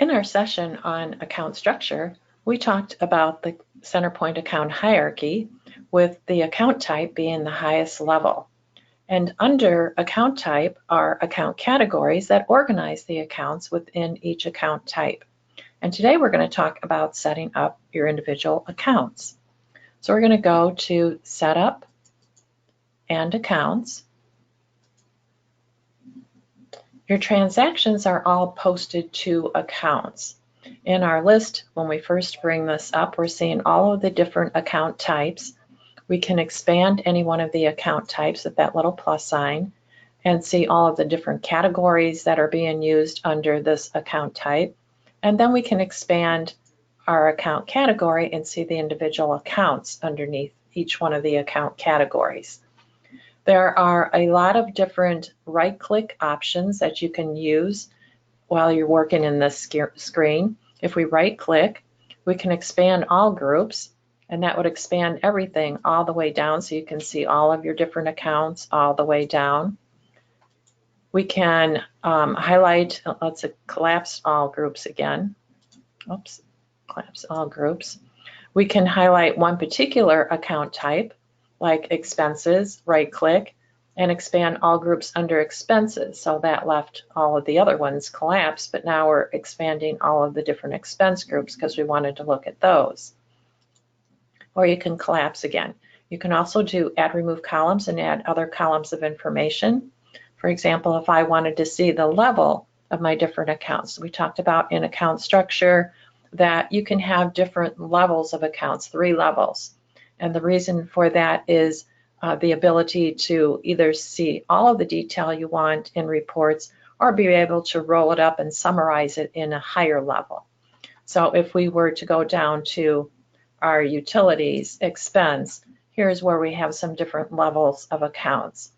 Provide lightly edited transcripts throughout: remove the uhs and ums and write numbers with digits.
In our session on account structure, we talked about the CenterPoint account hierarchy, with the account type being the highest level. And under account type are account categories that organize the accounts within each account type. And today we're going to talk about setting up your individual accounts. So we're going to go to Setup and Accounts. Your transactions are all posted to accounts. In our list, when we first bring this up, we're seeing all of the different account types. We can expand any one of the account types with that little plus sign and see all of the different categories that are being used under this account type. And then we can expand our account category and see the individual accounts underneath each one of the account categories. There are a lot of different right-click options that you can use while you're working in this screen. If we right-click, we can expand all groups, and that would expand everything all the way down so you can see all of your different accounts all the way down. We can highlight, let's collapse all groups again. Oops, collapse all groups. We can highlight one particular account type, like expenses, right-click, and expand all groups under expenses. So that left all of the other ones collapsed, but now we're expanding all of the different expense groups because we wanted to look at those. Or you can collapse again. You can also do add remove columns and add other columns of information. For example, if I wanted to see the level of my different accounts, we talked about in account structure that you can have different levels of accounts, 3 levels. And the reason for that is the ability to either see all of the detail you want in reports or be able to roll it up and summarize it in a higher level. So if we were to go down to our utilities expense, here's where we have some different levels of accounts.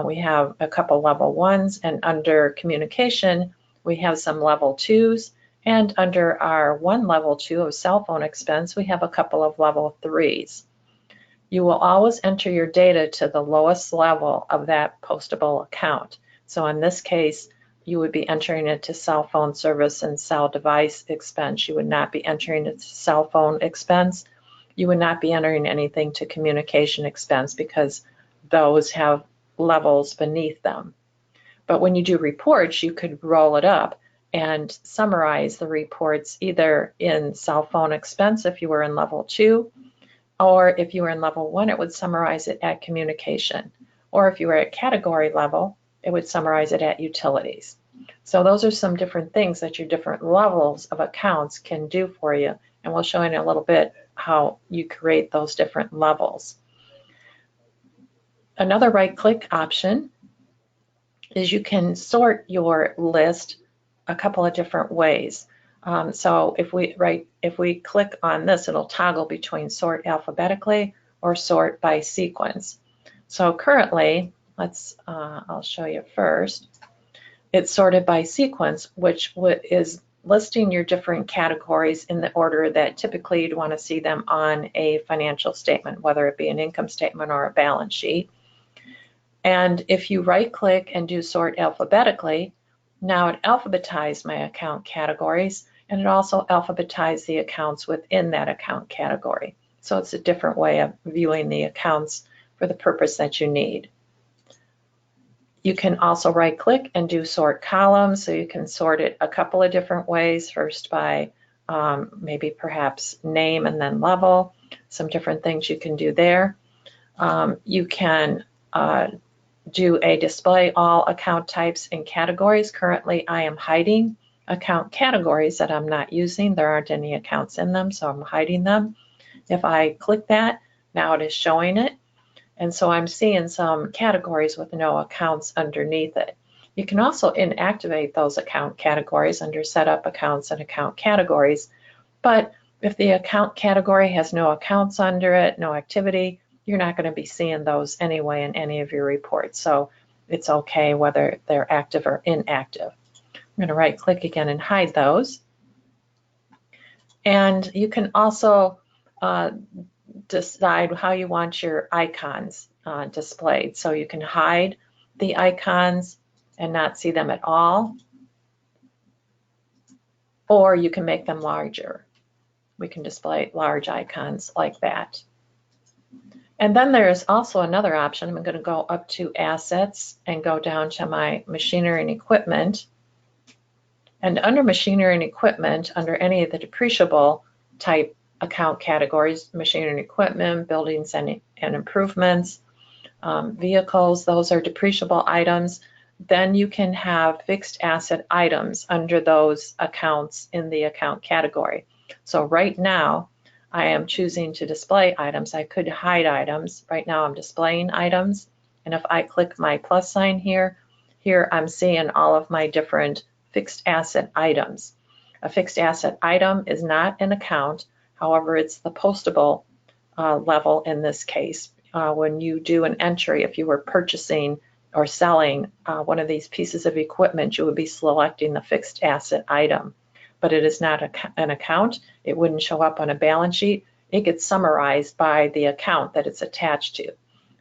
We have a couple level 1s, and under communication, we have some level 2s. And under our one level 2 of cell phone expense, we have a couple of level 3s. You will always enter your data to the lowest level of that postable account. So in this case, you would be entering it to cell phone service and cell device expense. You would not be entering it to cell phone expense. You would not be entering anything to communication expense because those have levels beneath them. But when you do reports, you could roll it up and summarize the reports either in cell phone expense if you were in level 2, or if you were in level 1, it would summarize it at communication. Or if you were at category level, it would summarize it at utilities. So those are some different things that your different levels of accounts can do for you. And we'll show you in a little bit how you create those different levels. Another right-click option is you can sort your list a couple of different ways. So if we click on this, it'll toggle between sort alphabetically or sort by sequence. So currently, I'll show you first. It's sorted by sequence, which is listing your different categories in the order that typically you'd want to see them on a financial statement, whether it be an income statement or a balance sheet. And if you right-click and do sort alphabetically, now it alphabetized my account categories, and it also alphabetized the accounts within that account category. So it's a different way of viewing the accounts for the purpose that you need. You can also right-click and do sort columns, so you can sort it a couple of different ways, first by maybe perhaps name and then level, some different things you can do there. You can do a display all account types and categories. Currently, I am hiding account categories that I'm not using. There aren't any accounts in them, so I'm hiding them. If I click that, now it is showing it. And so I'm seeing some categories with no accounts underneath it. You can also inactivate those account categories under Setup Accounts and Account Categories. But if the account category has no accounts under it, no activity, you're not going to be seeing those anyway in any of your reports. So it's okay whether they're active or inactive. I'm going to right-click again and hide those. And you can also decide how you want your icons displayed. So you can hide the icons and not see them at all. or you can make them larger. We can display large icons like that. And then there's also another option. I'm going to go up to Assets and go down to my Machinery and Equipment. And under Machinery and Equipment, under any of the depreciable type account categories, machinery and equipment, buildings and improvements, vehicles, those are depreciable items. Then you can have fixed asset items under those accounts in the account category. So right now, I am choosing to display items. I could hide items. Right now I'm displaying items. And if I click my plus sign here I'm seeing all of my different fixed asset items. A fixed asset item is not an account. However, it's the postable level in this case. When you do an entry, if you were purchasing or selling one of these pieces of equipment, you would be selecting the fixed asset item. But it is not an account. It wouldn't show up on a balance sheet. It gets summarized by the account that it's attached to.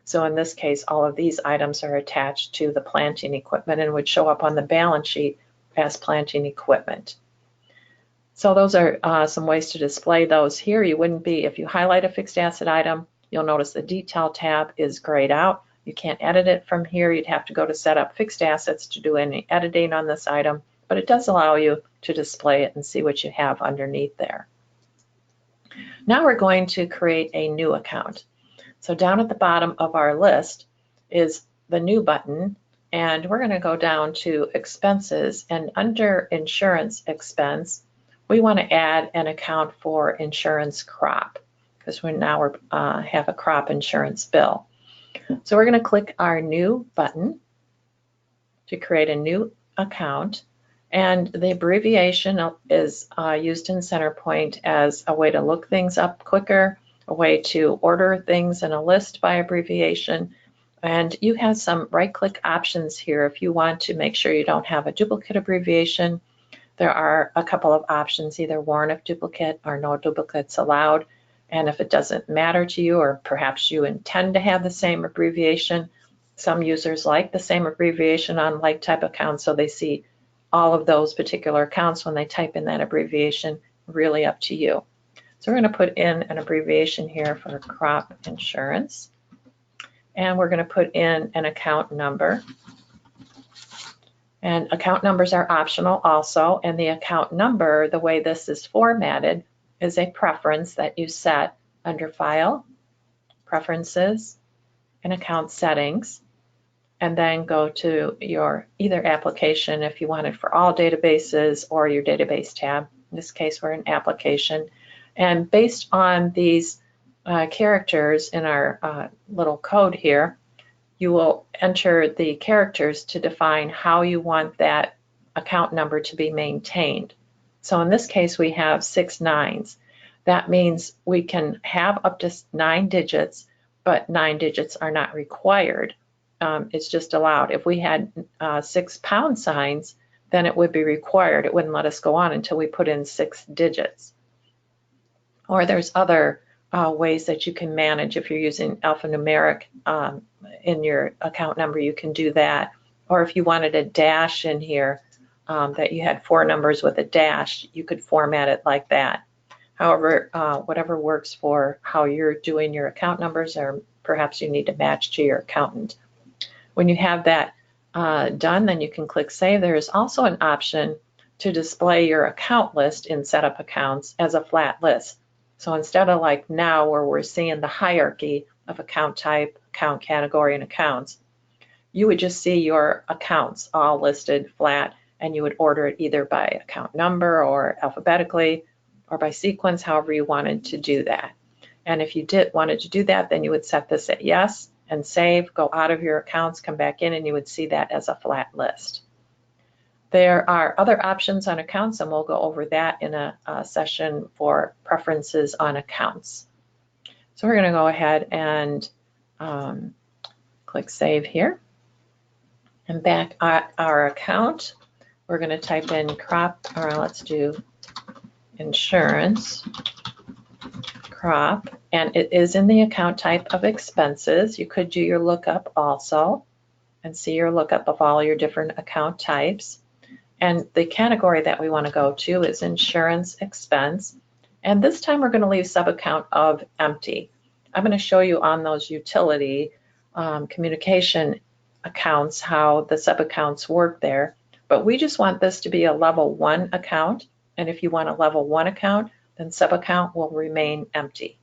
So in this case, all of these items are attached to the planting equipment and would show up on the balance sheet as planting equipment. So those are some ways to display those here. You wouldn't be, if you highlight a fixed asset item, you'll notice the Detail tab is grayed out. You can't edit it from here. You'd have to go to Set Up Fixed Assets to do any editing on this item, but it does allow you to display it and see what you have underneath there. Now we're going to create a new account. So down at the bottom of our list is the New button, and we're going to go down to Expenses, and under Insurance Expense, we want to add an account for insurance crop, because we now have a crop insurance bill. So we're going to click our New button to create a new account. And the abbreviation is used in CenterPoint as a way to look things up quicker, a way to order things in a list by abbreviation. And you have some right-click options here if you want to make sure you don't have a duplicate abbreviation. There are a couple of options, either warn if duplicate or no duplicates allowed. And if it doesn't matter to you, or perhaps you intend to have the same abbreviation, some users like the same abbreviation on like type accounts, so they see all of those particular accounts when they type in that abbreviation. Really up to you. So we're going to put in an abbreviation here for crop insurance. And we're going to put in an account number. And account numbers are optional also. And the account number, the way this is formatted, is a preference that you set under File, Preferences, and Account Settings. And then go to your either application if you want it for all databases, or your database tab. In this case, we're in application. And based on these characters in our little code here, you will enter the characters to define how you want that account number to be maintained. So in this case, we have 6 nines. That means we can have up to 9 digits, but 9 digits are not required. It's just allowed. If we had 6 pound signs, then it would be required. It wouldn't let us go on until we put in 6 digits. Or there's other ways that you can manage. If you're using alphanumeric in your account number, you can do that. Or if you wanted a dash in here, that you had 4 numbers with a dash, you could format it like that. However, whatever works for how you're doing your account numbers, or perhaps you need to match to your accountant. When you have that done, then you can click Save. There is also an option to display your account list in Setup Accounts as a flat list. So instead of like now where we're seeing the hierarchy of account type, account category, and accounts, you would just see your accounts all listed flat, and you would order it either by account number or alphabetically or by sequence, however you wanted to do that. And if you wanted to do that, then you would set this at yes and save, go out of your accounts, come back in, and you would see that as a flat list. There are other options on accounts, and we'll go over that in a session for preferences on accounts. So we're going to go ahead and click Save here. And back at our account, we're going to type in crop, or let's do insurance crop, and it is in the account type of expenses. You could do your lookup also and see your lookup of all your different account types. And the category that we want to go to is insurance expense. And this time we're going to leave subaccount of empty. I'm going to show you on those utility communication accounts how the subaccounts work there. But we just want this to be a level 1 account. And if you want a level 1 account, then subaccount will remain empty.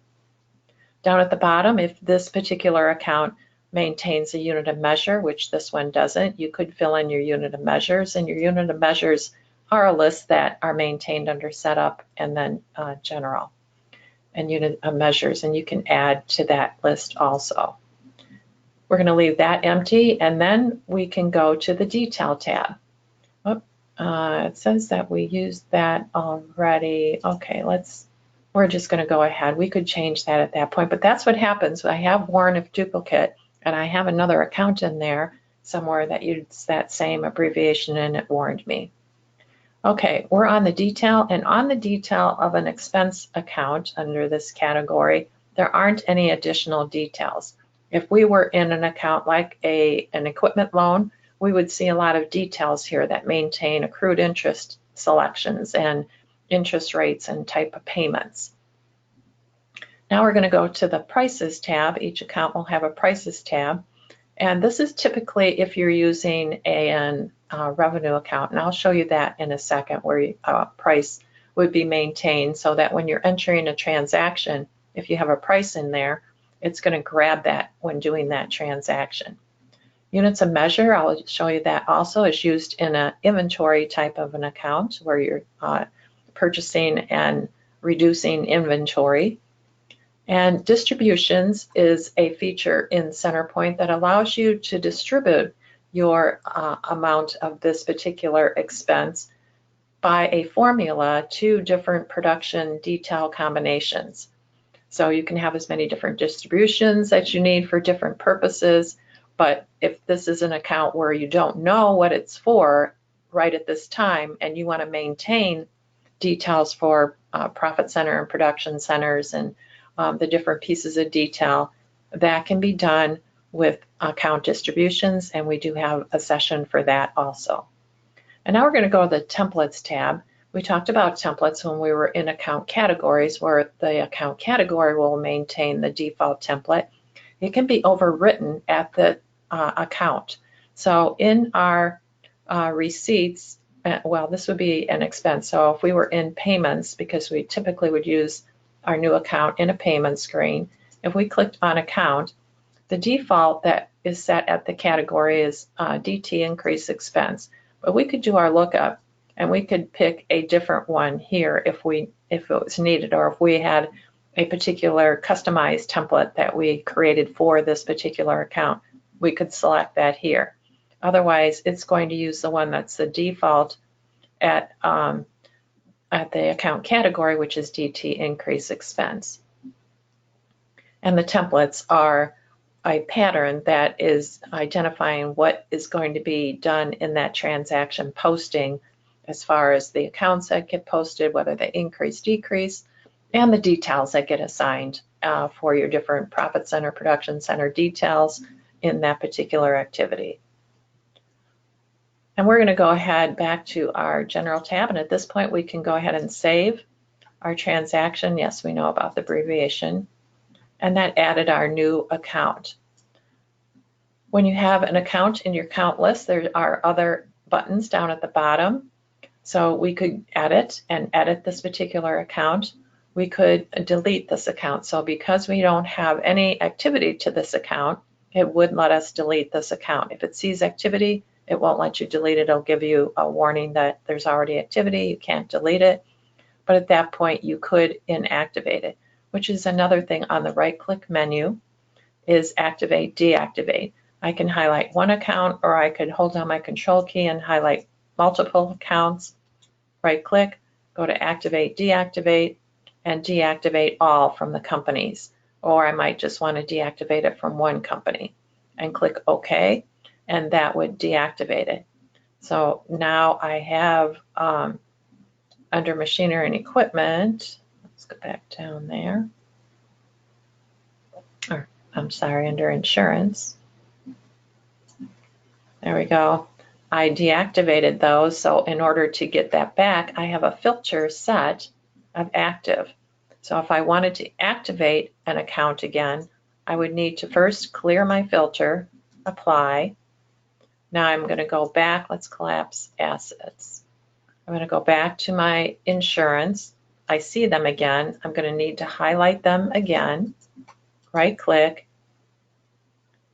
Down at the bottom, if this particular account maintains a unit of measure, which this one doesn't, you could fill in your unit of measures, and your unit of measures are a list that are maintained under setup and then general and unit of measures, and you can add to that list also. We're going to leave that empty, and then we can go to the detail tab. It says that we used that already. Okay, we're just going to go ahead. We could change that at that point, but that's what happens. I have warn if duplicate, and I have another account in there somewhere that uses that same abbreviation, and it warned me. Okay, we're on the detail, and on the detail of an expense account under this category, there aren't any additional details. If we were in an account like an equipment loan, we would see a lot of details here that maintain accrued interest selections and interest rates and type of payments. Now we're going to go to the prices tab. Each account will have a prices tab. And this is typically if you're using a revenue account. And I'll show you that in a second where price would be maintained so that when you're entering a transaction, if you have a price in there, it's going to grab that when doing that transaction. Units of measure, I'll show you that also, is used in an inventory type of an account where you're purchasing and reducing inventory. And distributions is a feature in CenterPoint that allows you to distribute your amount of this particular expense by a formula to different production detail combinations. So you can have as many different distributions that you need for different purposes. But if this is an account where you don't know what it's for right at this time, and you want to maintain details for profit center and production centers and the different pieces of detail, that can be done with account distributions, and we do have a session for that also. And now we're going to go to the templates tab. We talked about templates when we were in account categories, where the account category will maintain the default template. It can be overwritten at the account. So in our receipts, well, this would be an expense. So if we were in payments, because we typically would use our new account in a payment screen, if we clicked on account, the default that is set at the category is DT increase expense. But we could do our lookup, and we could pick a different one here if it was needed, or if we had a particular customized template that we created for this particular account, we could select that here. Otherwise, it's going to use the one that's the default at the account category, which is DT increase expense. And the templates are a pattern that is identifying what is going to be done in that transaction posting, as far as the accounts that get posted, whether they increase, decrease, and the details that get assigned for your different profit center, production center details in that particular activity. And we're going to go ahead back to our general tab, and at this point we can go ahead and save our transaction. Yes, we know about the abbreviation, and that added our new account. When you have an account in your account list, there are other buttons down at the bottom. So we could edit this particular account. We could delete this account. So because we don't have any activity to this account, it would let us delete this account. If it sees activity, it won't let you delete it. It'll give you a warning that there's already activity, you can't delete it. But at that point, you could inactivate it, which is another thing on the right-click menu, is activate, deactivate. I can highlight one account, or I could hold down my control key and highlight multiple accounts, right-click, go to activate, deactivate, and deactivate all from the companies. Or I might just want to deactivate it from one company and click OK, and that would deactivate it. So now I have under machinery and equipment, let's go back down there, or I'm sorry, under insurance. There we go. I deactivated those, so in order to get that back, I have a filter set of active. So if I wanted to activate an account again, I would need to first clear my filter, apply. Now I'm going to go back. Let's collapse assets. I'm going to go back to my insurance. I see them again. I'm going to need to highlight them again, right click,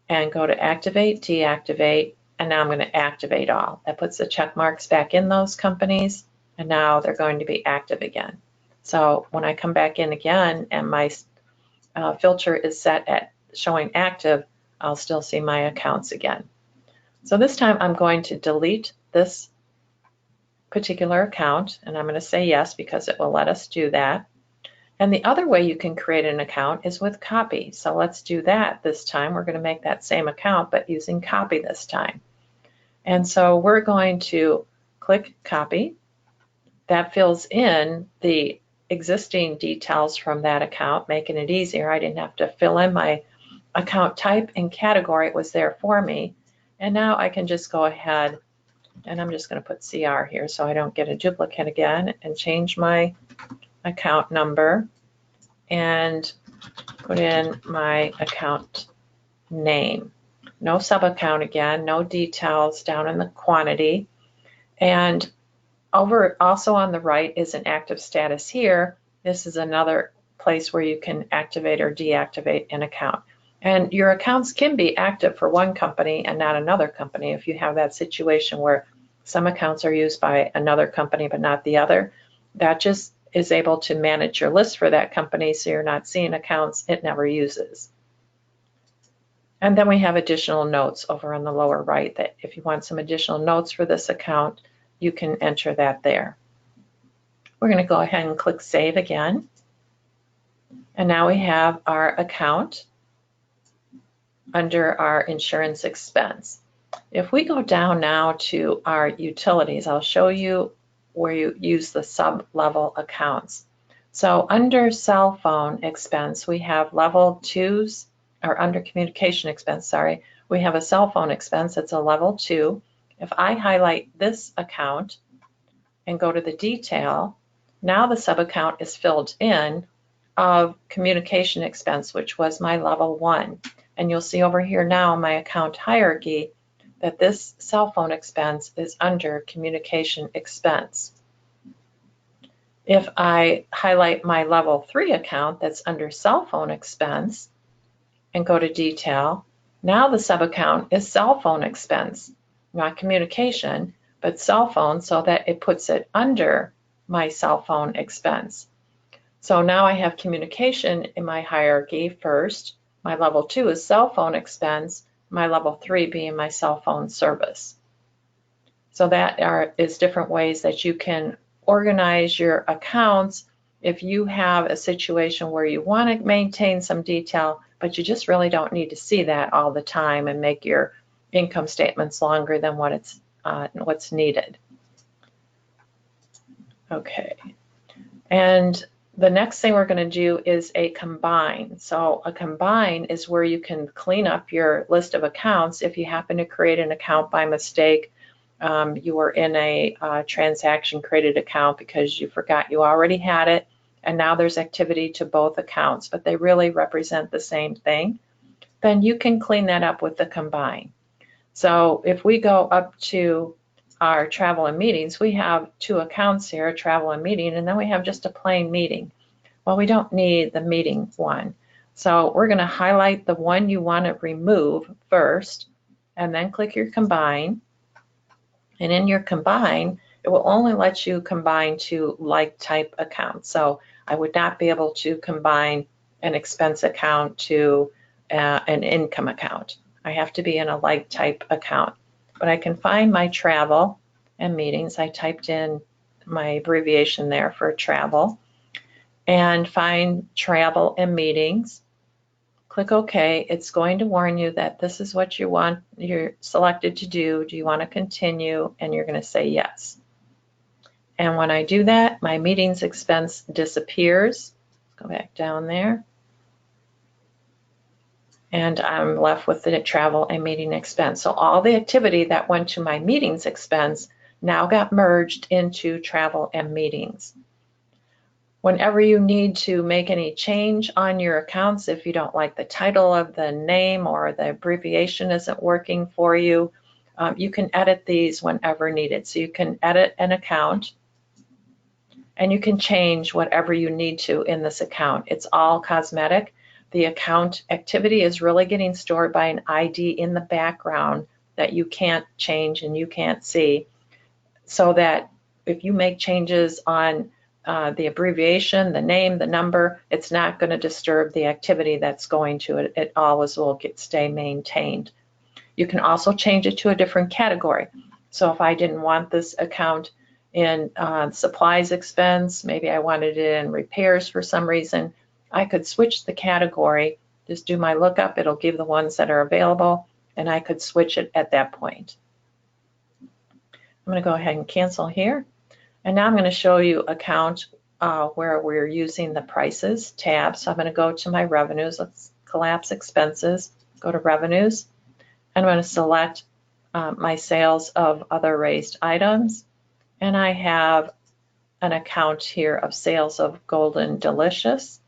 and go to activate, deactivate, and now I'm going to activate all. That puts the check marks back in those companies, and now they're going to be active again. So when I come back in again and my filter is set at showing active, I'll still see my accounts again. So this time I'm going to delete this particular account, and I'm going to say yes because it will let us do that. And the other way you can create an account is with copy. So let's do that this time. We're going to make that same account, but using copy this time. And so we're going to click copy. That fills in the existing details from that account, making it easier. I didn't have to fill in my account type and category. It was there for me. And now I can just go ahead, and I'm just going to put CR here so I don't get a duplicate again, and change my account number and put in my account name. No sub-account again, no details down in the quantity. And over also on the right is an active status here. This is another place where you can activate or deactivate an account. And your accounts can be active for one company and not another company. If you have that situation where some accounts are used by another company but not the other, that just is able to manage your list for that company, so you're not seeing accounts it never uses. And then we have additional notes over on the lower right that if you want some additional notes for this account, you can enter that there. We're going to go ahead and click Save again. And now we have our account under our insurance expense. If we go down now to our utilities, I'll show you where you use the sub-level accounts. So under cell phone expense, we have level 2s, or under communication expense, sorry, we have a cell phone expense. It's a level 2. If I highlight this account and go to the detail, now the sub-account is filled in of communication expense, which was my level 1. And you'll see over here now in my account hierarchy that this cell phone expense is under communication expense. If I highlight my level 3 account that's under cell phone expense and go to detail, now the sub-account is cell phone expense, not communication, but cell phone, so that it puts it under my cell phone expense. So now I have communication in my hierarchy first. My level 2 is cell phone expense, my level 3 being my cell phone service. So that is different ways that you can organize your accounts if you have a situation where you want to maintain some detail, but you just really don't need to see that all the time and make your income statements longer than what's needed. Okay, and the next thing we're going to do is a combine. So a combine is where you can clean up your list of accounts if you happen to create an account by mistake. You were in a transaction created account because you forgot you already had it, and now there's activity to both accounts, but they really represent the same thing. Then you can clean that up with the combine. So if we go up to our travel and meetings, we have 2 accounts here, travel and meeting, and then we have just a plain meeting. Well, we don't need the meeting one. So we're going to highlight the one you want to remove first, and then click your combine. And in your combine, it will only let you combine 2 like type accounts. So I would not be able to combine an expense account to an income account. I have to be in a like type account. But I can find my travel and meetings. I typed in my abbreviation there for travel, and find travel and meetings. Click OK. It's going to warn you that this is what you're selected to do. Do you want to continue? And you're going to say yes. And when I do that, my meetings expense disappears. Let's go back down there. and I'm left with the travel and meeting expense. So all the activity that went to my meetings expense now got merged into travel and meetings. Whenever you need to make any change on your accounts, if you don't like the title of the name or the abbreviation isn't working for you, you can edit these whenever needed. So you can edit an account and you can change whatever you need to in this account. It's all cosmetic. The account activity is really getting stored by an ID in the background that you can't change and you can't see, so that if you make changes on the abbreviation, the name, the number, it's not going to disturb the activity that's going to it. It always will stay maintained. You can also change it to a different category. So if I didn't want this account in supplies expense, maybe I wanted it in repairs for some reason, I could switch the category, just do my lookup, it'll give the ones that are available, and I could switch it at that point. I'm going to go ahead and cancel here. And now I'm going to show you account where we're using the prices tab. So I'm going to go to my revenues. Let's collapse expenses, go to revenues. I'm going to select my sales of other raised items. And I have an account here of sales of Golden Delicious.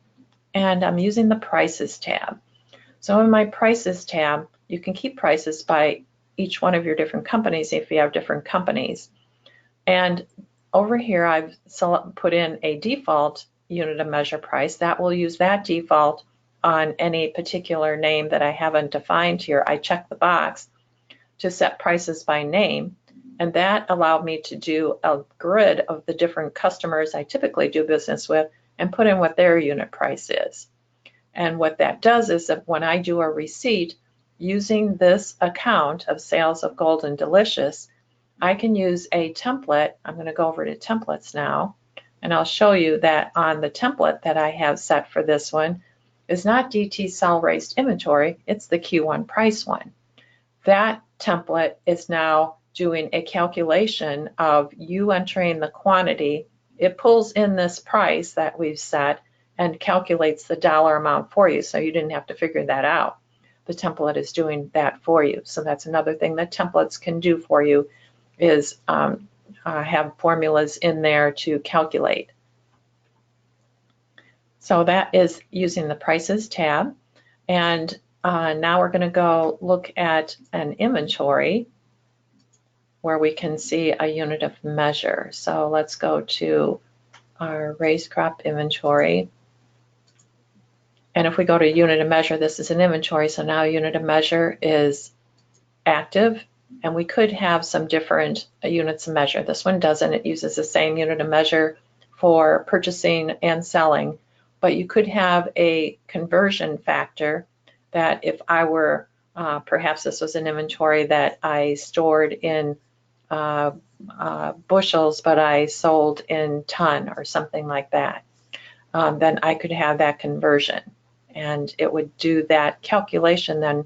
And I'm using the prices tab. So in my prices tab, you can keep prices by each one of your different companies if you have different companies. And over here, I've put in a default unit of measure price. That will use that default on any particular name that I haven't defined here. I check the box to set prices by name, and that allowed me to do a grid of the different customers I typically do business with and put in what their unit price is. And what that does is that when I do a receipt using this account of sales of Golden Delicious, I can use a template. I'm going to go over to templates now, and I'll show you that on the template that I have set for this one is not DT cell raised inventory, it's the Q1 price one. That template is now doing a calculation of you entering the quantity. It pulls in this price that we've set and calculates the dollar amount for you, so you didn't have to figure that out. The template is doing that for you. So that's another thing that templates can do for you, is have formulas in there to calculate. So that is using the prices tab. And now we're going to go look at an inventory where we can see a unit of measure. So let's go to our raised crop inventory. And if we go to unit of measure, this is an inventory. So now unit of measure is active. And we could have some different units of measure. This one doesn't. It uses the same unit of measure for purchasing and selling. But you could have a conversion factor that if I were, perhaps this was an inventory that I stored in bushels, but I sold in ton or something like that, then I could have that conversion. And it would do that calculation, then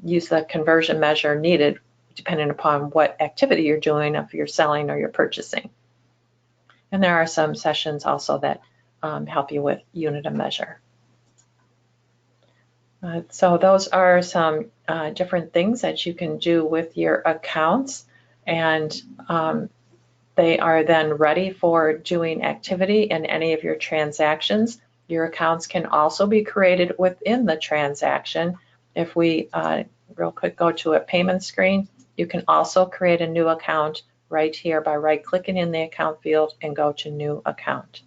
use the conversion measure needed depending upon what activity you're doing, if you're selling or you're purchasing. And there are some sessions also that help you with unit of measure. So those are some different things that you can do with your accounts, and they are then ready for doing activity in any of your transactions. Your accounts can also be created within the transaction. If we real quick go to a payment screen, you can also create a new account right here by right-clicking in the account field and go to new account.